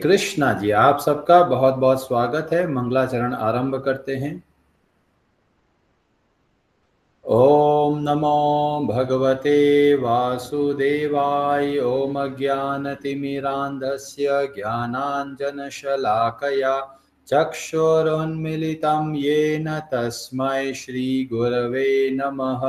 कृष्णा जी, आप सबका बहुत बहुत स्वागत है। मंगलाचरण आरंभ करते हैं। ओम नमो भगवते वासुदेवाय। ओम अज्ञानतिमिरान्धस्य ज्ञानाञ्जनशलाकया चक्षुरुन्मीलितं येन तस्मै श्रीगुरवे नमः।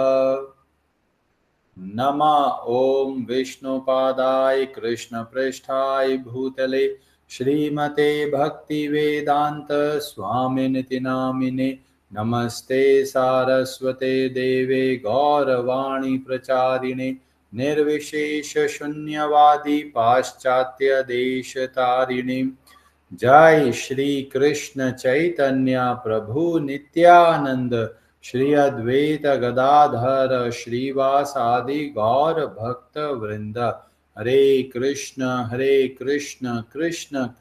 नमः ओम विष्णुपादाय कृष्णपृष्ठाय भूतले श्रीमते भक्तिवेदांत स्वामिनिति नामिने नमस्ते सारस्वते देवे गौरवाणी प्रचारिणे निर्विशेष शून्यवादी पाश्चात्य देशतारिणे। जय श्री कृष्ण चैतन्य प्रभु नित्यानंद श्री अद्वैत गदाधर श्रीवासादि गौर भक्त वृंद। हरे कृष्ण कृष्ण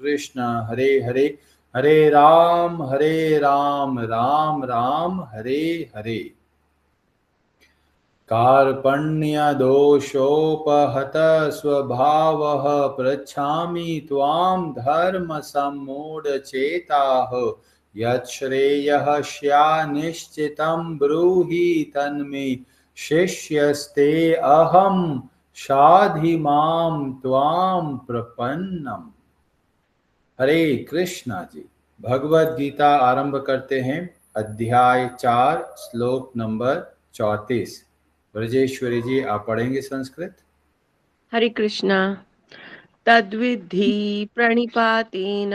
कृष्ण हरे हरे, हरे राम राम राम हरे हरे। कार्पण्य दोषोपहत स्वभावः पृच्छामि त्वां धर्म सम्मूढचेताः। यच्छ्रेयः स्यान्निश्चितं ब्रूहि तन्मे शिष्यस्ते अहं शाधि मां त्वां प्रपन्नम। हरे कृष्णा जी। भगवद गीता आरंभ करते हैं। अध्याय 4 श्लोक नंबर 34। ब्रजेश्वरी जी, आप पढ़ेंगे संस्कृत। हरे कृष्णा। तद्विद्धि प्रणिपातेन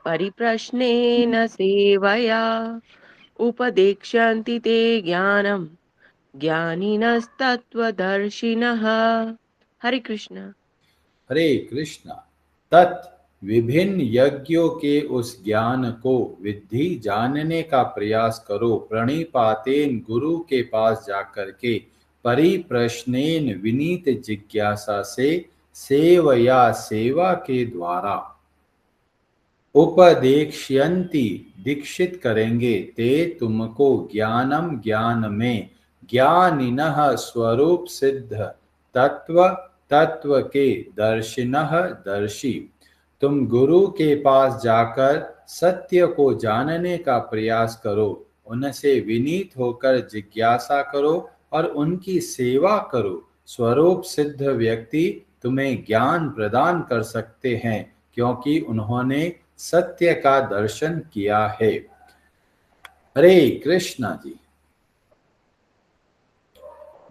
परिप्रश्नेन सेवया उपदेक्ष्यन्ति ते ज्ञानम् ज्ञानिनस्तत्त्वदर्शिनः। हरे कृष्णा। हरे कृष्णा। तत् विभिन्न यज्ञों के उस ज्ञान को विद्धि जानने का प्रयास करो। प्रणिपातेन गुरु के पास जाकर के, परिप्रश्नेन विनीत जिज्ञासा से, सेवया सेवा के द्वारा, उपदेक्ष्यन्ति दीक्षित करेंगे, ते तुमको ज्ञानम ज्ञान में, ज्ञानिनः स्वरूप सिद्ध, तत्व तत्व के, दर्शिनः दर्शी। तुम गुरु के पास जाकर सत्य को जानने का प्रयास करो, उनसे विनीत होकर जिज्ञासा करो और उनकी सेवा करो। स्वरूप सिद्ध व्यक्ति तुम्हें ज्ञान प्रदान कर सकते हैं, क्योंकि उन्होंने सत्य का दर्शन किया है। हरे कृष्णा जी।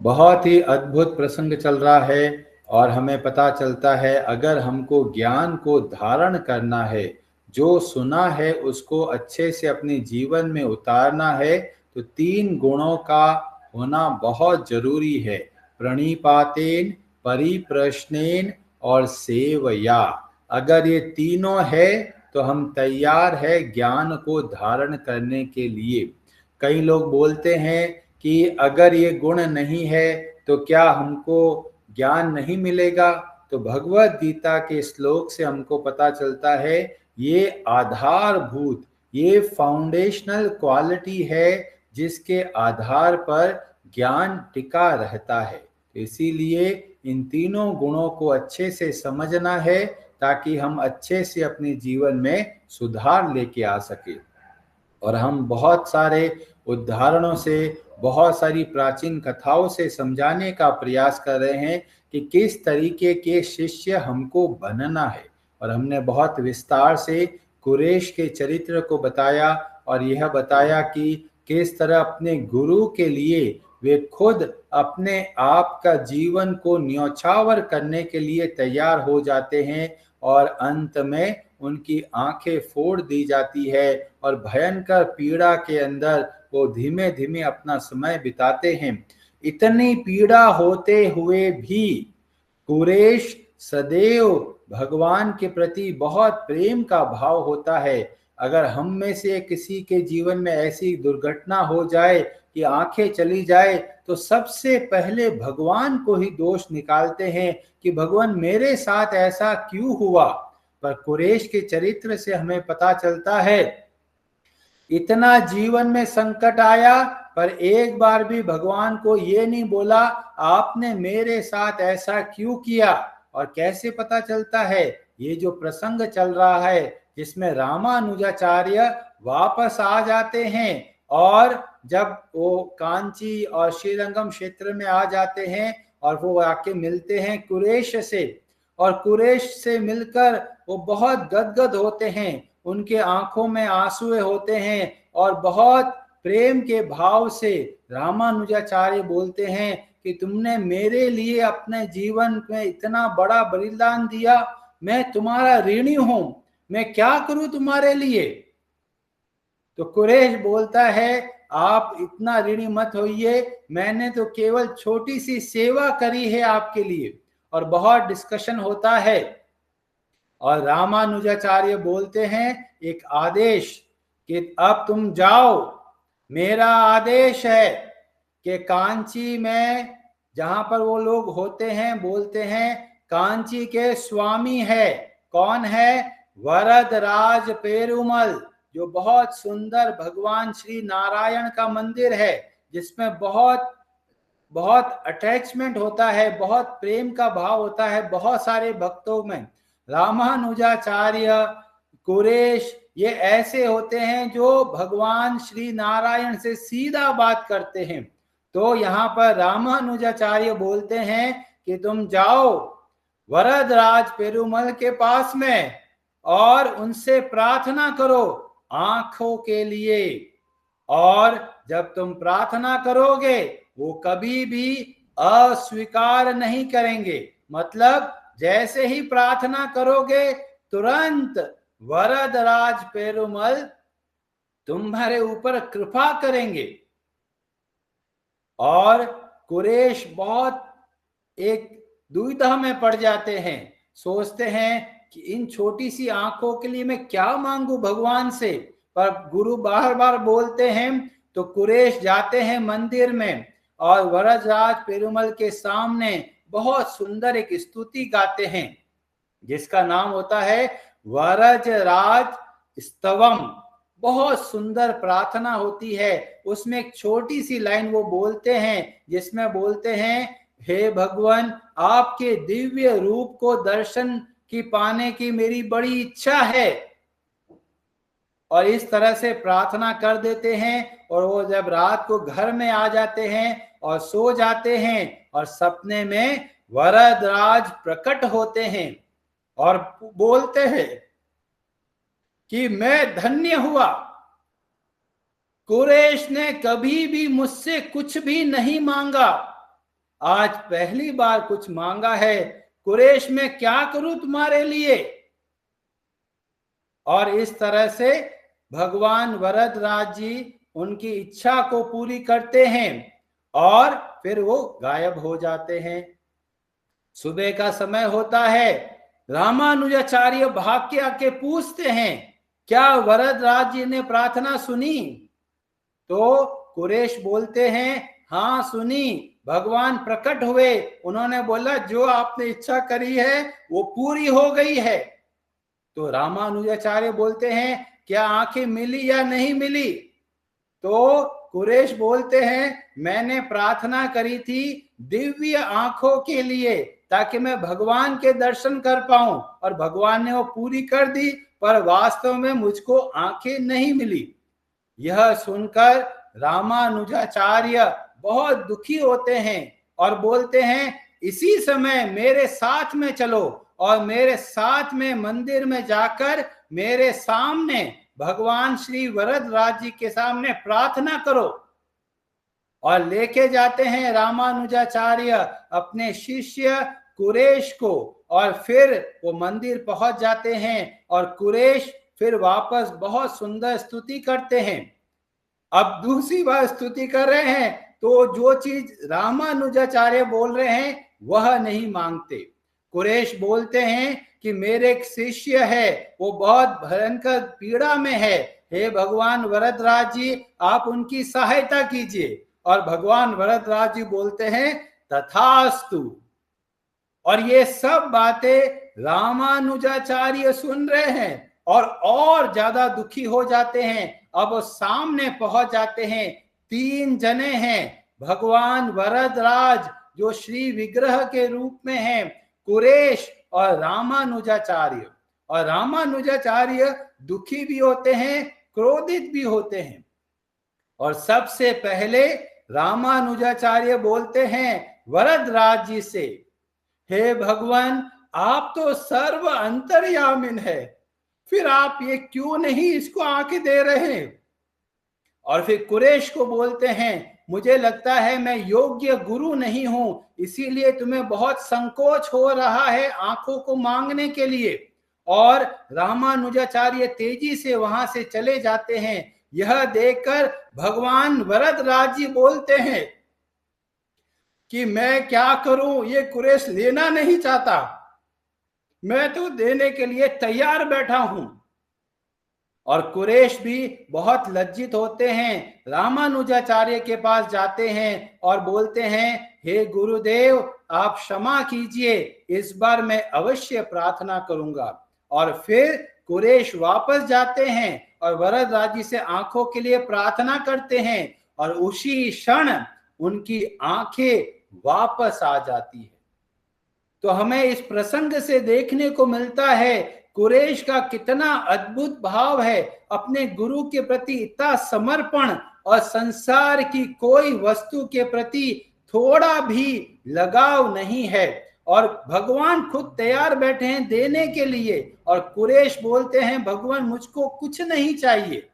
बहुत ही अद्भुत प्रसंग चल रहा है और हमें पता चलता है, अगर हमको ज्ञान को धारण करना है, जो सुना है उसको अच्छे से अपने जीवन में उतारना है, तो 3 गुणों का होना बहुत जरूरी है। प्रणिपातेन, परिप्रश्नेन और सेवया। अगर ये तीनों है तो हम तैयार है ज्ञान को धारण करने के लिए। कई लोग बोलते हैं कि अगर ये गुण नहीं है तो क्या हमको ज्ञान नहीं मिलेगा। तो भगवद गीता के श्लोक से हमको पता चलता है, ये आधारभूत, ये फाउंडेशनल क्वालिटी है जिसके आधार पर ज्ञान टिका रहता है। इसीलिए इन तीनों गुणों को अच्छे से समझना है, ताकि हम अच्छे से अपने जीवन में सुधार लेके आ सके। और हम बहुत सारे उदाहरणों से, बहुत सारी प्राचीन कथाओं से समझाने का प्रयास कर रहे हैं कि किस तरीके के शिष्य हमको बनना है। और हमने बहुत विस्तार से कुरैश के चरित्र को बताया और यह बताया कि किस तरह अपने गुरु के लिए वे खुद अपने आप का जीवन को न्यौछावर करने के लिए तैयार हो जाते हैं और अंत में उनकी आंखें फोड़ दी जाती है और भयंकर पीड़ा के अंदर वो धीमे धीमे अपना समय बिताते हैं। इतनी पीड़ा होते हुए भी कुरैश सदैव भगवान के प्रति बहुत प्रेम का भाव होता है। अगर हम में से किसी के जीवन में ऐसी दुर्घटना हो जाए कि आंखें चली जाए, तो सबसे पहले भगवान को ही दोष निकालते हैं कि भगवान मेरे साथ ऐसा क्यों हुआ। पर कुरैश के चरित्र से हमें पता चलता है, इतना जीवन में संकट आया, पर एक बार भी भगवान को ये नहीं बोला आपने मेरे साथ ऐसा क्यों किया। और कैसे पता चलता है? ये जो प्रसंग चल रहा है जिसमें रामानुजाचार्य वापस आ जाते हैं, और जब वो कांची और श्रीरंगम क्षेत्र में आ जाते हैं और वो आके मिलते हैं कुरेश से, और कुरेश से मिलकर वो बहुत गदगद होते हैं, उनके आंखों में आंसू होते हैं, और बहुत प्रेम के भाव से रामानुजाचार्य बोलते हैं कि तुमने मेरे लिए अपने जीवन में इतना बड़ा बलिदान दिया, मैं तुम्हारा ऋणी हूं, मैं क्या करूं तुम्हारे लिए। तो कुरेश बोलता है आप इतना ऋणी मत होइए, मैंने तो केवल छोटी सी सेवा करी है आपके लिए। और बहुत डिस्कशन होता है, और रामानुजाचार्य बोलते हैं एक आदेश कि अब तुम जाओ, मेरा आदेश है कि कांची में जहां पर वो लोग होते हैं, बोलते हैं कांची के स्वामी है। कौन है? वरदराज पेरुमल, जो बहुत सुंदर भगवान श्री नारायण का मंदिर है, जिसमें बहुत बहुत अटैचमेंट होता है, बहुत प्रेम का भाव होता है बहुत सारे भक्तों में। रामानुजाचार्य, कुरेश, ये ऐसे होते हैं जो भगवान श्री नारायण से सीधा बात करते हैं। तो यहाँ पर रामानुजाचार्य बोलते हैं कि तुम जाओ वरदराज पेरुमल के पास में और उनसे प्रार्थना करो आंखों के लिए, और जब तुम प्रार्थना करोगे वो कभी भी अस्वीकार नहीं करेंगे। मतलब जैसे ही प्रार्थना करोगे तुरंत वरदराज पेरुमल तुम्हारे ऊपर कृपा करेंगे। और कुरेश बहुत एक दुविधा में पड़ जाते हैं, सोचते हैं कि इन छोटी सी आंखों के लिए मैं क्या मांगू भगवान से। पर गुरु बार बार बोलते हैं, तो कुरेश जाते हैं मंदिर में और वरदराज पेरुमल के सामने बहुत सुंदर एक स्तुति गाते हैं, जिसका नाम होता है वरदराज स्तवम। बहुत सुंदर प्रार्थना होती है, उसमें एक छोटी सी लाइन वो बोलते हैं, जिसमें बोलते हैं हे भगवान, आपके दिव्य रूप को दर्शन की पाने की मेरी बड़ी इच्छा है। और इस तरह से प्रार्थना कर देते हैं, और वो जब रात को घर में आ जाते हैं और सो जाते हैं, और सपने में वरदराज प्रकट होते हैं और बोलते हैं कि मैं धन्य हुआ, कुरेश ने कभी भी मुझसे कुछ भी नहीं मांगा, आज पहली बार कुछ मांगा है। कुरेश मैं क्या करूं तुम्हारे लिए। और इस तरह से भगवान वरदराज जी उनकी इच्छा को पूरी करते हैं और फिर वो गायब हो जाते हैं। सुबह का समय होता है, रामानुजाचार्य भाग के आके पूछते हैं क्या वरदराज जी ने प्रार्थना सुनी। तो कुरेश बोलते हैं हाँ सुनी, भगवान प्रकट हुए, उन्होंने बोला जो आपने इच्छा करी है वो पूरी हो गई है। तो रामानुजाचार्य बोलते हैं क्या आंखें मिली या नहीं मिली। तो कुरेश बोलते हैं मैंने प्रार्थना करी थी दिव्य आंखों के लिए, ताकि मैं भगवान के दर्शन कर पाऊं, और भगवान ने वो पूरी कर दी, पर वास्तव में मुझको आंखें नहीं मिली। यह सुनकर रामानुजाचार्य बहुत दुखी होते हैं और बोलते हैं इसी समय मेरे साथ में चलो और मेरे साथ में मंदिर में जाकर मेरे सामने भगवान श्री वरदराज जी के सामने प्रार्थना करो। और लेके जाते हैं रामानुजाचार्य अपने शिष्य कुरेश को, और फिर वो मंदिर पहुंच जाते हैं और कुरेश फिर वापस बहुत सुंदर स्तुति करते हैं। अब दूसरी बार स्तुति कर रहे हैं तो जो चीज रामानुजाचार्य बोल रहे हैं वह नहीं मांगते। कुरेश बोलते हैं कि मेरे एक शिष्य है वो बहुत भयंकर पीड़ा में है, हे भगवान वरदराज जी आप उनकी सहायता कीजिए। और भगवान वरदराज जी बोलते हैं तथास्तु। और ये सब बातें रामानुजाचार्य सुन रहे हैं और ज्यादा दुखी हो जाते हैं। अब वो सामने पहुंच जाते हैं। 3 जने हैं, भगवान वरदराज जो श्री विग्रह के रूप में हैं, कुरेश और रामानुजाचार्य। और रामानुजाचार्य दुखी भी होते हैं, क्रोधित भी होते हैं। और सबसे पहले रामानुजाचार्य बोलते हैं वरदराज जी से, हे भगवान, आप तो सर्व अंतर्यामिन है, फिर आप ये क्यों नहीं इसको आके दे रहे हैं? और फिर कुरेश को बोलते हैं, मुझे लगता है मैं योग्य गुरु नहीं हूं, इसीलिए तुम्हें बहुत संकोच हो रहा है आंखों को मांगने के लिए। और रामानुजाचार्य तेजी से वहां से चले जाते हैं। यह देखकर भगवान वरदराज जी बोलते हैं कि मैं क्या करूं, ये कुरेश लेना नहीं चाहता, मैं तो देने के लिए तैयार बैठा हूं। और कुरेश भी बहुत लज्जित होते हैं, रामानुजाचार्य के पास जाते हैं और बोलते हैं, हे गुरुदेव, आप क्षमा कीजिए, इस बार मैं अवश्य प्रार्थना करूंगा। और फिर कुरेश वापस जाते हैं और वरदराज जी से आंखों के लिए प्रार्थना करते हैं, और उसी क्षण उनकी आंखें वापस आ जाती है। तो हमें इस प्रसंग से देखने को मिलता है कुरेश का कितना अद्भुत भाव है, अपने गुरु के प्रति इतना समर्पण, और संसार की कोई वस्तु के प्रति थोड़ा भी लगाव नहीं है। और भगवान खुद तैयार बैठे हैं देने के लिए, और कुरेश बोलते हैं, भगवान मुझको कुछ नहीं चाहिए।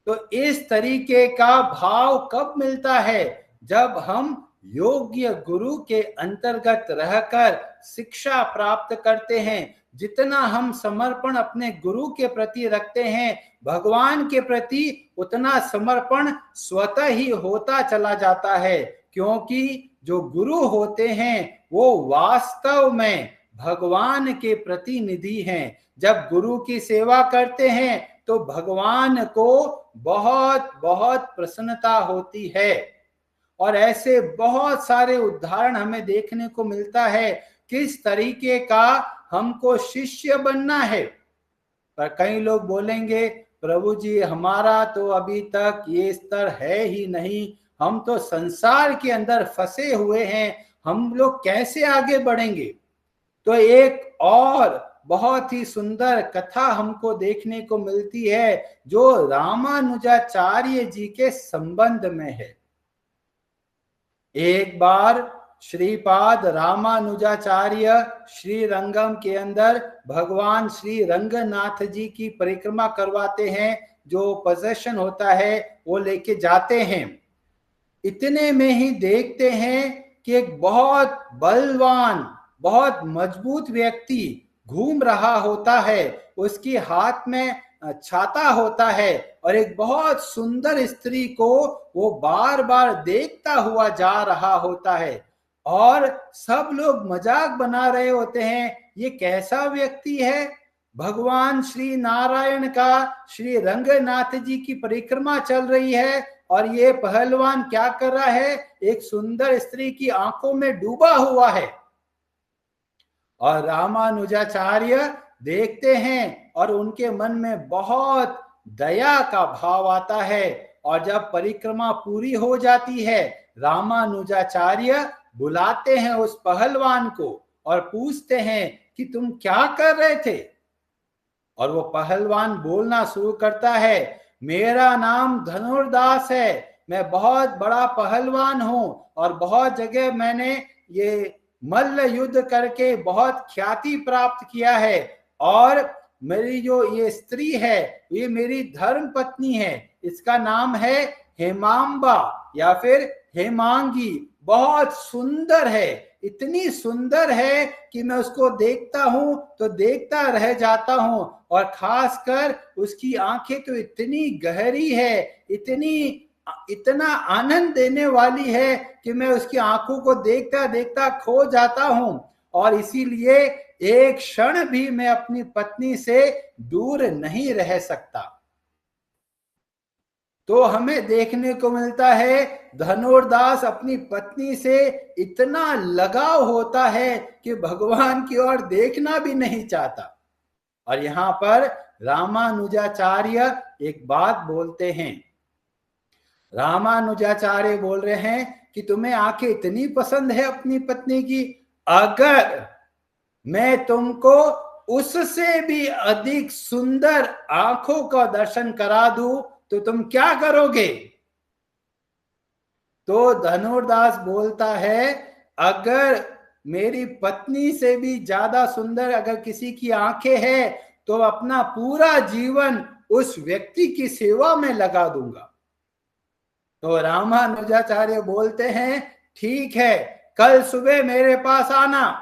तो इस तरीके का भाव कब मिलता है? जब हम योग्य गुरु के अंतर्गत रहकर शिक्षा प्राप्त करते हैं। जितना हम समर्पण अपने गुरु के प्रति रखते हैं, भगवान के प्रति उतना समर्पण स्वतः ही होता चला जाता है, क्योंकि जो गुरु होते हैं वो वास्तव में भगवान के प्रतिनिधि हैं। जब गुरु की सेवा करते हैं तो भगवान को बहुत बहुत प्रसन्नता होती है। और ऐसे बहुत सारे उदाहरण हमें देखने को मिलता है किस तरीके का हमको शिष्य बनना है। पर कई लोग बोलेंगे, प्रभु जी हमारा तो अभी तक ये स्तर है ही नहीं, हम तो संसार के अंदर फंसे हुए हैं, हम लोग कैसे आगे बढ़ेंगे? तो एक और बहुत ही सुंदर कथा हमको देखने को मिलती है जो रामानुजाचार्य जी के संबंध में है। एक बार श्रीपाद रामानुजाचार्य श्रीरंगम के अंदर भगवान श्री रंगनाथ जी की परिक्रमा करवाते हैं, जो पोजेशन होता है वो लेके जाते हैं। इतने में ही देखते हैं कि एक बहुत बलवान, बहुत मजबूत व्यक्ति घूम रहा होता है, उसकी हाथ में छाता होता है, और एक बहुत सुंदर स्त्री को वो बार बार देखता हुआ जा रहा होता है। और सब लोग मजाक बना रहे होते हैं, ये कैसा व्यक्ति है? भगवान श्री नारायण का श्री रंगनाथ जी की परिक्रमा चल रही है और ये पहलवान क्या कर रहा है? एक सुंदर स्त्री की आंखों में डूबा हुआ है। और रामानुजाचार्य देखते हैं और उनके मन में बहुत दया का भाव आता है। और जब परिक्रमा पूरी हो जाती है, रामानुजाचार्य बुलाते हैं उस पहलवान को और पूछते हैं कि तुम क्या कर रहे थे? और वो पहलवान बोलना शुरू करता है, मेरा नाम धनुर्दास है, मैं बहुत बड़ा पहलवान हूं और बहुत जगह मैंने ये मल्ल युद्ध करके बहुत ख्याति प्राप्त किया है। और मेरी जो ये स्त्री है ये मेरी धर्म पत्नी है, इसका नाम है हेमांबा या फिर हेमांगी। बहुत सुंदर है, इतनी सुंदर है कि मैं उसको देखता हूं तो देखता रह जाता हूं। और खासकर उसकी आंखें तो इतनी गहरी है, इतना आनंद देने वाली है कि मैं उसकी आंखों को देखता देखता खो जाता हूं। और इसीलिए एक क्षण भी मैं अपनी पत्नी से दूर नहीं रह सकता। तो हमें देखने को मिलता है धनुर्दास अपनी पत्नी से इतना लगाव होता है कि भगवान की ओर देखना भी नहीं चाहता। और यहाँ पर रामानुजाचार्य एक बात बोलते हैं। रामानुजाचार्य बोल रहे हैं कि तुम्हें आंखें इतनी पसंद है अपनी पत्नी की, अगर मैं तुमको उससे भी अधिक सुंदर आंखों का दर्शन करा दूं तो तुम क्या करोगे? तो धनुर्दास बोलता है, अगर मेरी पत्नी से भी ज्यादा सुंदर अगर किसी की आंखें हैं तो अपना पूरा जीवन उस व्यक्ति की सेवा में लगा दूंगा। तो रामानुजाचार्य बोलते हैं, ठीक है, कल सुबह मेरे पास आना।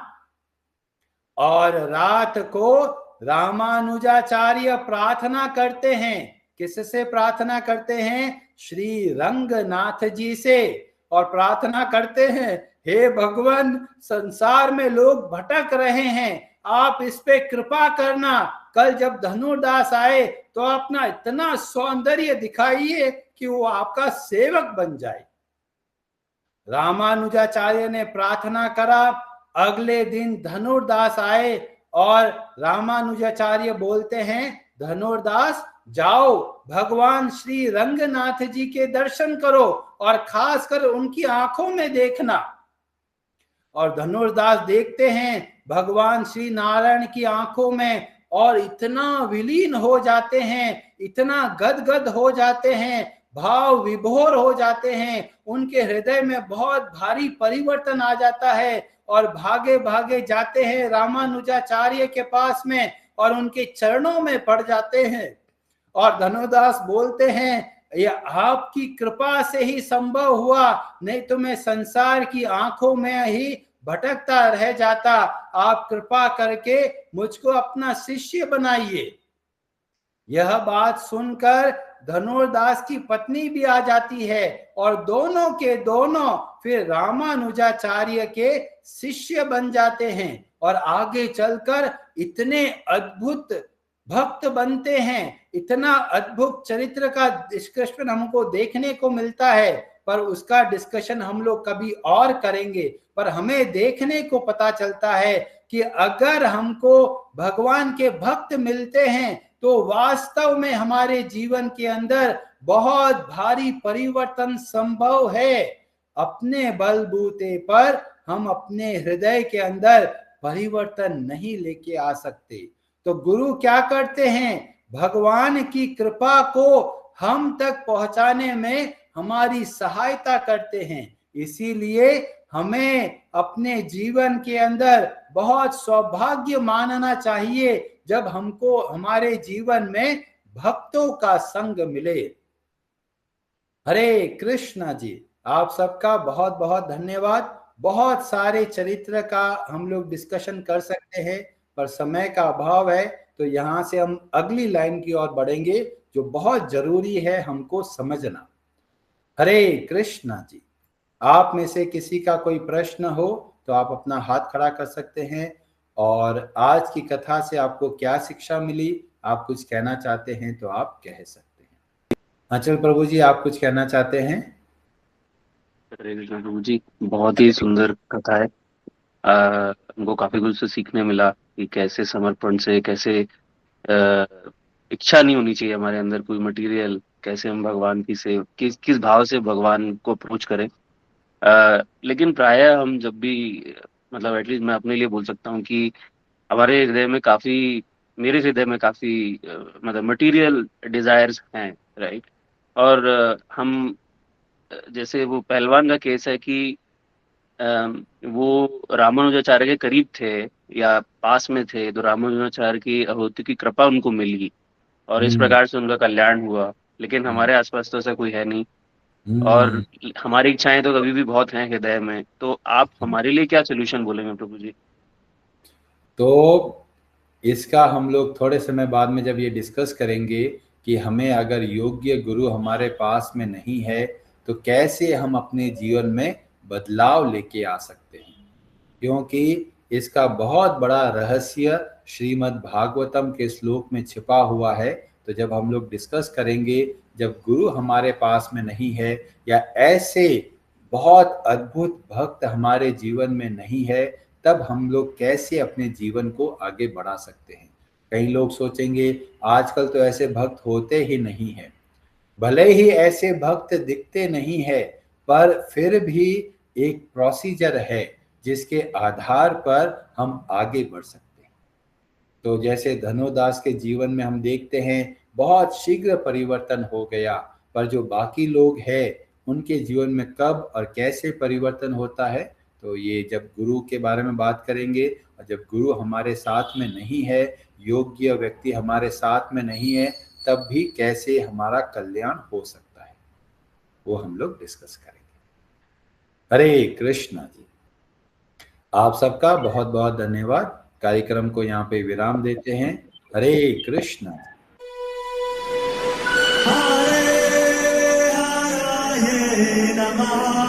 और रात को रामानुजाचार्य प्रार्थना करते हैं। किससे प्रार्थना करते हैं? श्री रंगनाथ जी से। और प्रार्थना करते हैं, हे भगवान, संसार में लोग भटक रहे हैं, आप इस पे कृपा करना। कल जब धनुर्दास आए तो अपना इतना सौंदर्य दिखाइए कि वो आपका सेवक बन जाए। रामानुजाचार्य ने प्रार्थना करा। अगले दिन धनुर्दास आए और रामानुजाचार्य बोलते हैं, धनुर्दास जाओ भगवान श्री रंगनाथ जी के दर्शन करो और खासकर उनकी आंखों में देखना। और धनुर्दास देखते हैं भगवान श्री नारायण की आंखों में और इतना विलीन हो जाते हैं, इतना गदगद हो जाते हैं, भाव विभोर हो जाते हैं, उनके हृदय में बहुत भारी परिवर्तन आ जाता है और भागे भागे जाते हैं रामानुजाचार्य के पास में और उनके चरणों में पड़ जाते हैं। और धनुर्दास बोलते हैं, यह आपकी कृपा से ही संभव हुआ, नहीं तो मैं संसार की आंखों में ही भटकता रह जाता। आप कृपा करके मुझको अपना शिष्य बनाइए। यह बात सुनकर धनुर्दास की पत्नी भी आ जाती है और दोनों के दोनों फिर रामानुजाचार्य के शिष्य बन जाते हैं और आगे चलकर इतने अद्भुत भक्त बनते हैं। इतना अद्भुत चरित्र का डिस्कशन हमको देखने को मिलता है, पर उसका डिस्कशन हम लोग कभी और करेंगे। पर हमें देखने को पता चलता है कि अगर हमको भगवान के भक्त मिलते हैं तो वास्तव में हमारे जीवन के अंदर बहुत भारी परिवर्तन संभव है। अपने बलबूते पर हम अपने हृदय के अंदर परिवर्तन नहीं लेके आ सकते। तो गुरु क्या करते हैं? भगवान की कृपा को हम तक पहुंचाने में हमारी सहायता करते हैं। इसीलिए हमें अपने जीवन के अंदर बहुत सौभाग्य मानना चाहिए जब हमको हमारे जीवन में भक्तों का संग मिले। हरे कृष्णा जी, आप सबका बहुत बहुत धन्यवाद। बहुत सारे चरित्र का हम लोग डिस्कशन कर सकते हैं, पर समय का अभाव है, तो यहाँ से हम अगली लाइन की ओर बढ़ेंगे जो बहुत जरूरी है हमको समझना। हरे कृष्णा जी, आप में से किसी का कोई प्रश्न हो तो आप अपना हाथ खड़ा कर सकते हैं। और आज की कथा से आपको क्या शिक्षा मिली, आप कुछ कहना चाहते हैं तो आप कह सकते हैं। अंचल प्रभु जी, आप कुछ कहना चाहते हैं? हरे कृष्ण प्रभु जी, बहुत ही सुंदर कथा है। हमको काफी कुछ से सीखने मिला कि कैसे समर्पण से, कैसे इच्छा नहीं होनी चाहिए हमारे अंदर कोई मटेरियल, कैसे हम भगवान की से किस भाव से भगवान को अप्रोच करें। लेकिन प्रायः हम जब भी, मतलब एटलीस्ट मैं अपने लिए बोल सकता हूँ कि हमारे हृदय में काफी, मेरे हृदय में काफी मतलब मटेरियल डिजायर्स हैं, राइट। और हम, जैसे वो पहलवान का केस है कि वो रामानुजाचार्य के करीब थे या पास में थे, तो रामानुजाचार्य की अहोती की कृपा उनको मिली और इस प्रकार से उनका कल्याण हुआ। लेकिन हमारे आसपास तो ऐसा कोई है नहीं, और हमारी इच्छाएं तो कभी भी बहुत हैं हृदय में। तो आप हमारे लिए क्या सोल्यूशन बोलेंगे प्रभु जी? तो इसका हम लोग थोड़े समय बाद में जब ये डिस्कस करेंगे कि हमें अगर योग्य गुरु हमारे पास में नहीं है तो कैसे हम अपने जीवन में बदलाव लेके आ सकते हैं, क्योंकि इसका बहुत बड़ा रहस्य श्रीमद् भागवतम के श्लोक में छिपा हुआ है। तो जब हम लोग डिस्कस करेंगे, जब गुरु हमारे पास में नहीं है या ऐसे बहुत अद्भुत भक्त हमारे जीवन में नहीं है, तब हम लोग कैसे अपने जीवन को आगे बढ़ा सकते हैं। कई लोग सोचेंगे आजकल तो ऐसे भक्त होते ही नहीं हैं। भले ही ऐसे भक्त दिखते नहीं है, पर फिर भी एक प्रोसीजर है जिसके आधार पर हम आगे बढ़ सकते हैं। तो जैसे धनोदास के जीवन में हम देखते हैं बहुत शीघ्र परिवर्तन हो गया, पर जो बाकी लोग हैं उनके जीवन में कब और कैसे परिवर्तन होता है, तो ये जब गुरु के बारे में बात करेंगे। और जब गुरु हमारे साथ में नहीं है, योग्य व्यक्ति हमारे साथ में नहीं है, तब भी कैसे हमारा कल्याण हो सकता है, वो हम लोग डिस्कस करेंगे। हरे कृष्णा जी। आप सबका बहुत बहुत धन्यवाद। कार्यक्रम को यहाँ पे विराम देते हैं। हरे कृष्णा। हरे हरे नमः।